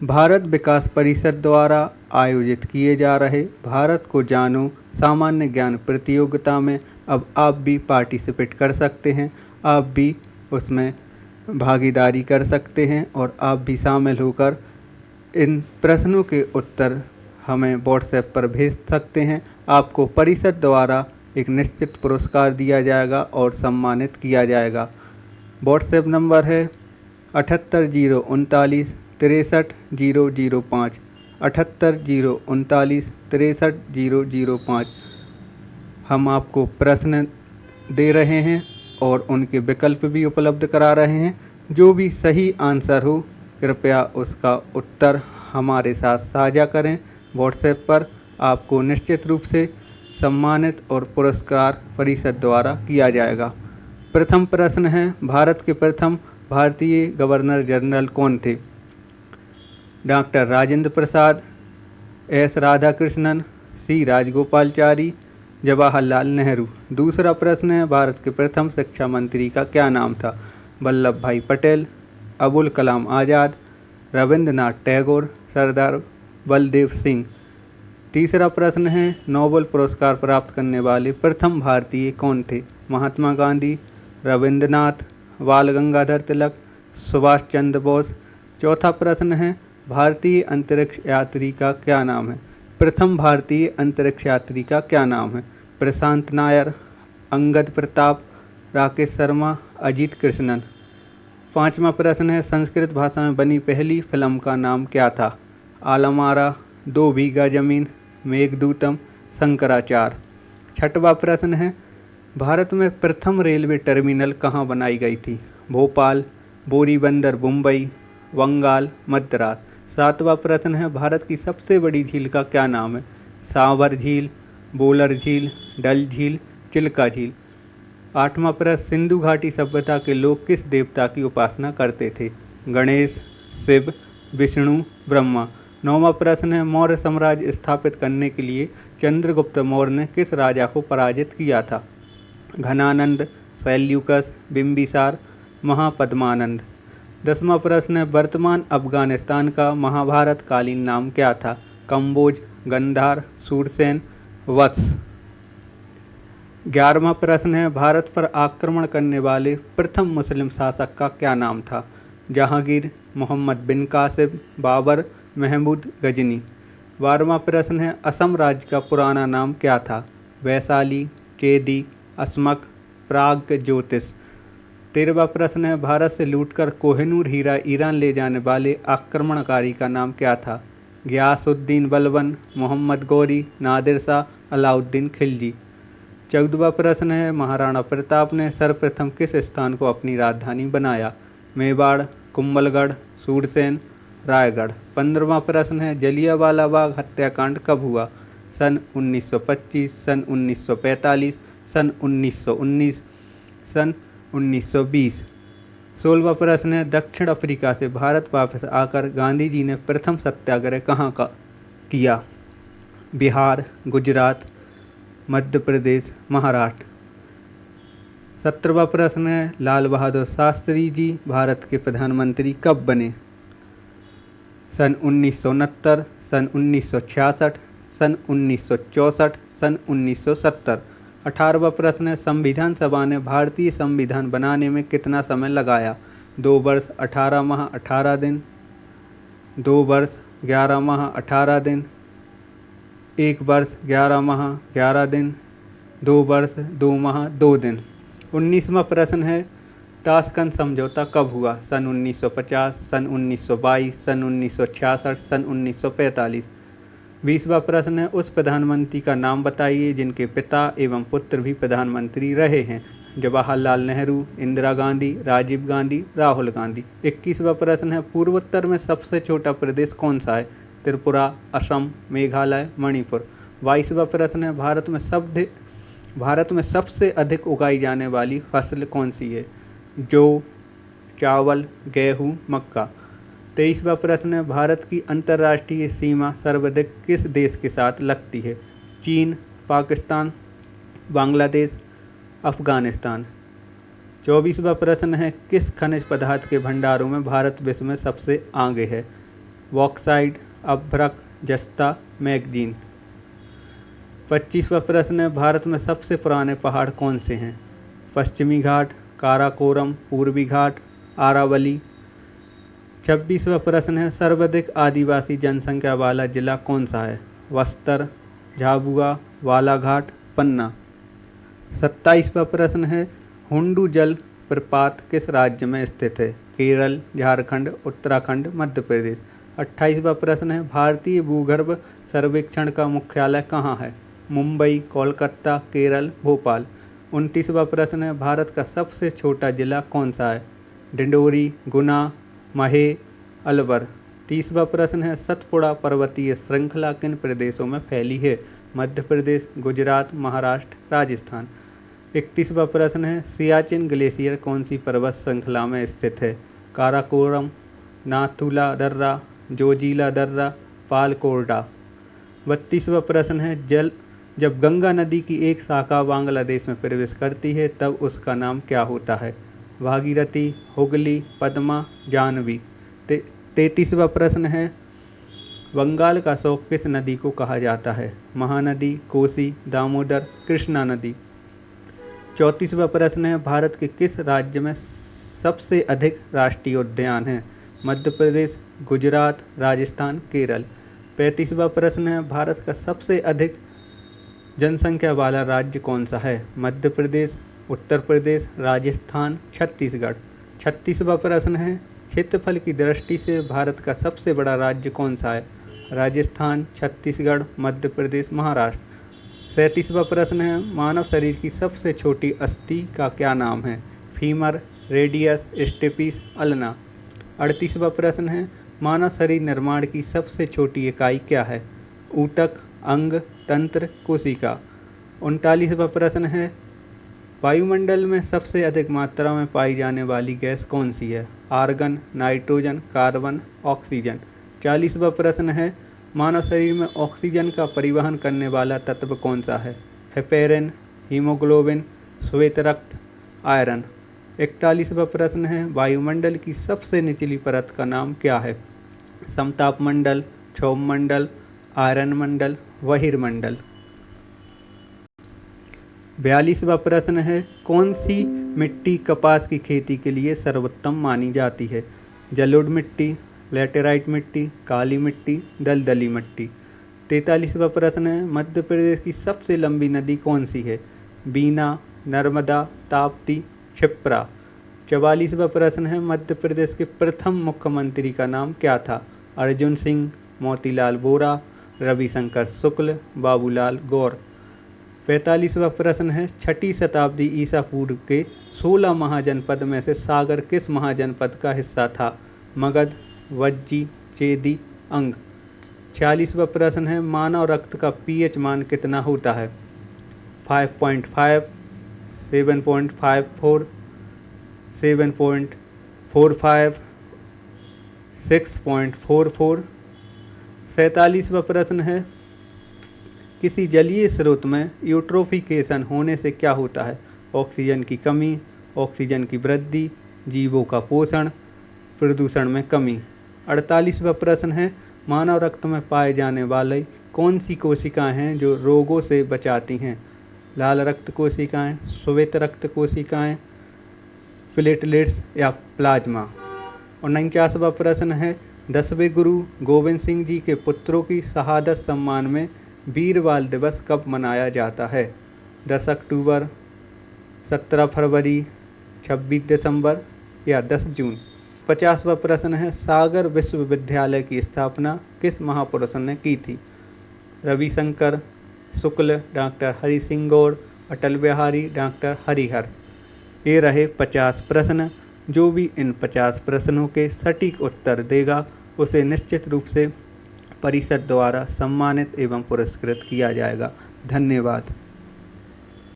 भारत विकास परिषद द्वारा आयोजित किए जा रहे भारत को जानो सामान्य ज्ञान प्रतियोगिता में अब आप भी पार्टिसिपेट कर सकते हैं। आप भी उसमें भागीदारी कर सकते हैं और आप भी शामिल होकर इन प्रश्नों के उत्तर हमें व्हाट्सएप पर भेज सकते हैं। आपको परिषद द्वारा एक निश्चित पुरस्कार दिया जाएगा और सम्मानित किया जाएगा। व्हाट्सएप नंबर है 780939 63005, 780939 63005। हम आपको प्रश्न दे रहे हैं और उनके विकल्प भी उपलब्ध करा रहे हैं। जो भी सही आंसर हो कृपया उसका उत्तर हमारे साथ साझा करें। व्हाट्सएप पर आपको निश्चित रूप से सम्मानित और पुरस्कार परिषद द्वारा किया जाएगा। प्रथम प्रश्न है, भारत के प्रथम भारतीय गवर्नर जनरल कौन थे? डॉक्टर राजेंद्र प्रसाद, एस राधाकृष्णन, सी राजगोपालचारी, जवाहरलाल नेहरू। दूसरा प्रश्न है, भारत के प्रथम शिक्षा मंत्री का क्या नाम था? वल्लभ भाई पटेल, अबुल कलाम आज़ाद, रविंद्रनाथ टैगोर, सरदार बलदेव सिंह। तीसरा प्रश्न है, नोबेल पुरस्कार प्राप्त करने वाले प्रथम भारतीय कौन थे? महात्मा गांधी, रविंद्रनाथ, बाल गंगाधर तिलक, सुभाष चंद्र बोस। चौथा प्रश्न है, भारतीय अंतरिक्ष यात्री का क्या नाम है? प्रथम भारतीय अंतरिक्ष यात्री का क्या नाम है? प्रशांत नायर, अंगद प्रताप, राकेश शर्मा, अजीत कृष्णन। पांचवा प्रश्न है, संस्कृत भाषा में बनी पहली फिल्म का नाम क्या था? आलमारा, 2 बीघा जमीन, मेघदूतम, शंकराचार्य। छठवा प्रश्न है, भारत में प्रथम रेलवे टर्मिनल कहाँ बनाई गई थी? भोपाल, बोरीबंदर, मुंबई, बंगाल, मद्रास। सातवां प्रश्न है, भारत की सबसे बड़ी झील का क्या नाम है? सांभर झील, बोलर झील, डल झील, चिल्का झील। आठवां प्रश्न, सिंधु घाटी सभ्यता के लोग किस देवता की उपासना करते थे? गणेश, शिव, विष्णु, ब्रह्मा। नौवां प्रश्न है, मौर्य साम्राज्य स्थापित करने के लिए चंद्रगुप्त मौर्य ने किस राजा को पराजित किया था? घनानंद, सेल्यूकस, बिंबिसार, महापद्मानंद। 10वां प्रश्न है, वर्तमान अफगानिस्तान का महाभारत कालीन नाम क्या था? कंबोज, गंधार, सूरसेन, वत्स। 11वां प्रश्न है, भारत पर आक्रमण करने वाले प्रथम मुस्लिम शासक का क्या नाम था? जहांगीर, मोहम्मद बिन कासिम, बाबर, महमूद गजनी। 12वां प्रश्न है, असम राज्य का पुराना नाम क्या था? वैशाली, चेदी, अस्मक, प्राग्ज्योतिष। 13वां प्रश्न है, भारत से लूटकर कोहिनूर हीरा ईरान ले जाने वाले आक्रमणकारी का नाम क्या था? गयासुद्दीन बलबन, मोहम्मद गौरी, नादिर शाह, अलाउद्दीन खिलजी। 14वां प्रश्न है, महाराणा प्रताप ने सर्वप्रथम किस स्थान को अपनी राजधानी बनाया? मेवाड़, कुंभलगढ़, सूरसेन, रायगढ़। 15वां प्रश्न है, जलियांवाला बाग हत्याकांड कब हुआ? सन 1925, सन 1945, सन 1919, सन 1920। 16वां प्रश्न है, दक्षिण अफ्रीका से भारत वापस आकर गांधी जी ने प्रथम सत्याग्रह कहाँ का किया? बिहार, गुजरात, मध्य प्रदेश, महाराष्ट्र। 17वां प्रश्न है, लाल बहादुर शास्त्री जी भारत के प्रधानमंत्री कब बने? सन 1969, सन 1966, सन 1964, सन 1970। 18वां प्रश्न है, संविधान सभा ने भारतीय संविधान बनाने में कितना समय लगाया? 2 वर्ष 18 माह 18 दिन, 2 वर्ष 11 माह 18 दिन, 1 वर्ष 11 माह 11 दिन, 2 वर्ष 2 माह 2 दिन। 19वां प्रश्न है, ताशकंद समझौता कब हुआ? सन 1950, सन 1922, सन 1966, सन 1945। 20वां प्रश्न है, उस प्रधानमंत्री का नाम बताइए जिनके पिता एवं पुत्र भी प्रधानमंत्री रहे हैं? जवाहरलाल नेहरू, इंदिरा गांधी, राजीव गांधी, राहुल गांधी। 21वां प्रश्न है, पूर्वोत्तर में सबसे छोटा प्रदेश कौन सा है? त्रिपुरा, असम, मेघालय, मणिपुर। 22वां प्रश्न है, भारत में सबसे अधिक उगाई जाने वाली फसल कौन सी है? जौ, चावल, गेहूँ, मक्का। 23वां प्रश्न है, भारत की अंतर्राष्ट्रीय सीमा सर्वाधिक किस देश के साथ लगती है? चीन, पाकिस्तान, बांग्लादेश, अफगानिस्तान। 24वां प्रश्न है, किस खनिज पदार्थ के भंडारों में भारत विश्व में सबसे आगे है? बॉक्साइट, अभ्रक, जस्ता, मैगजीन। 25वां प्रश्न है, भारत में सबसे पुराने पहाड़ कौन से हैं? पश्चिमी घाट, काराकोरम, पूर्वी घाट, आरावली। 26वां प्रश्न है, सर्वाधिक आदिवासी जनसंख्या वाला जिला कौन सा है? बस्तर, झाबुआ, बालाघाट, पन्ना। 27वां प्रश्न है, हुंडू जल प्रपात किस राज्य में स्थित है? केरल, झारखंड, उत्तराखंड, मध्य प्रदेश। 28वां प्रश्न है, भारतीय भूगर्भ सर्वेक्षण का मुख्यालय कहाँ है? मुंबई, कोलकाता, केरल, भोपाल। 29वां प्रश्न है, भारत का सबसे छोटा जिला कौन सा है? डिंडोरी, गुना, महे, अलवर। 30वां प्रश्न है, सतपुड़ा पर्वतीय श्रृंखला किन प्रदेशों में फैली है? मध्य प्रदेश, गुजरात, महाराष्ट्र, राजस्थान। 31वां प्रश्न है, सियाचिन ग्लेशियर कौन सी पर्वत श्रृंखला में स्थित है? काराकोरम, नाथुला दर्रा, जोजिला दर्रा, पालकोरडा। 32वां प्रश्न है, जब गंगा नदी की एक शाखा बांग्लादेश में प्रवेश करती है तब उसका नाम क्या होता है? भागीरथी, हुगली, पद्मा, जाह्नवी। 33वां प्रश्न है, बंगाल का शौक किस नदी को कहा जाता है? महानदी, कोसी, दामोदर, कृष्णा नदी। 34वां प्रश्न है, भारत के किस राज्य में सबसे अधिक राष्ट्रीय उद्यान हैं? मध्य प्रदेश, गुजरात, राजस्थान, केरल। 35वां प्रश्न है, भारत का सबसे अधिक जनसंख्या वाला राज्य कौन सा है? मध्य प्रदेश, उत्तर प्रदेश, राजस्थान, छत्तीसगढ़। 36वां प्रश्न है, क्षेत्रफल की दृष्टि से भारत का सबसे बड़ा राज्य कौन सा है? राजस्थान, छत्तीसगढ़, मध्य प्रदेश, महाराष्ट्र। 37वां प्रश्न है, मानव शरीर की सबसे छोटी अस्थि का क्या नाम है? Femur, radius, stapes, ulna. 38वां प्रश्न है, मानव शरीर निर्माण की सबसे छोटी इकाई क्या है? ऊतक, अंग, तंत्र, कोशिका। 39वां प्रश्न है, वायुमंडल में सबसे अधिक मात्रा में पाई जाने वाली गैस कौन सी है? Argon, nitrogen, carbon, oxygen. 40वां प्रश्न है, मानव शरीर में ऑक्सीजन का परिवहन करने वाला तत्व कौन सा है? हेपेरिन, हीमोग्लोबिन, श्वेत रक्त, आयरन। 41वां प्रश्न है, वायुमंडल की सबसे निचली परत का नाम क्या है? समताप मंडल, क्षोभ मंडल, आयरन मंडल, बहिर्मंडल। 42वां प्रश्न है, कौन सी मिट्टी कपास की खेती के लिए सर्वोत्तम मानी जाती है? जलोढ़ मिट्टी, लैटेराइट मिट्टी, काली मिट्टी, दलदली मिट्टी। 43वां प्रश्न है, मध्य प्रदेश की सबसे लंबी नदी कौन सी है? बीना, नर्मदा, ताप्ती, क्षिप्रा। 44वां प्रश्न है, मध्य प्रदेश के प्रथम मुख्यमंत्री का नाम क्या था? अर्जुन सिंह, मोतीलाल वोरा, रविशंकर शुक्ल, बाबूलाल गौर। 45वां प्रश्न है, 6ठी शताब्दी ईसा पूर्व के 16 महाजनपद में से सागर किस महाजनपद का हिस्सा था? मगध, वज्जी, चेदी, अंग। 46वां प्रश्न है, मानव रक्त का pH मान कितना होता है? 5.5, 7.54, 7.45, 6.44। 47वां प्रश्न है, किसी जलीय स्रोत में यूट्रोफिकेशन होने से क्या होता है? ऑक्सीजन की कमी, ऑक्सीजन की वृद्धि, जीवों का पोषण, प्रदूषण में कमी। 48वां प्रश्न है, मानव रक्त में पाए जाने वाले कौन सी कोशिकाएं हैं जो रोगों से बचाती हैं? लाल रक्त कोशिकाएं, श्वेत रक्त कोशिकाएं, प्लेटलेट्स या प्लाज्मा। 49वां प्रश्न है, 10वें गुरु गोविंद सिंह जी के पुत्रों की शहादत सम्मान में वीर बाल दिवस कब मनाया जाता है? 10 अक्टूबर, 17 फरवरी, 26 दिसंबर या 10 जून। 50वां प्रश्न है, सागर विश्वविद्यालय की स्थापना किस महापुरुष ने की थी? रविशंकर शुक्ल, डॉक्टर हरि सिंह गौर, अटल बिहारी, डॉक्टर हरिहर। ये रहे 50 प्रश्न। जो भी इन 50 प्रश्नों के सटीक उत्तर देगा उसे निश्चित रूप से परिषद द्वारा सम्मानित एवं पुरस्कृत किया जाएगा। धन्यवाद।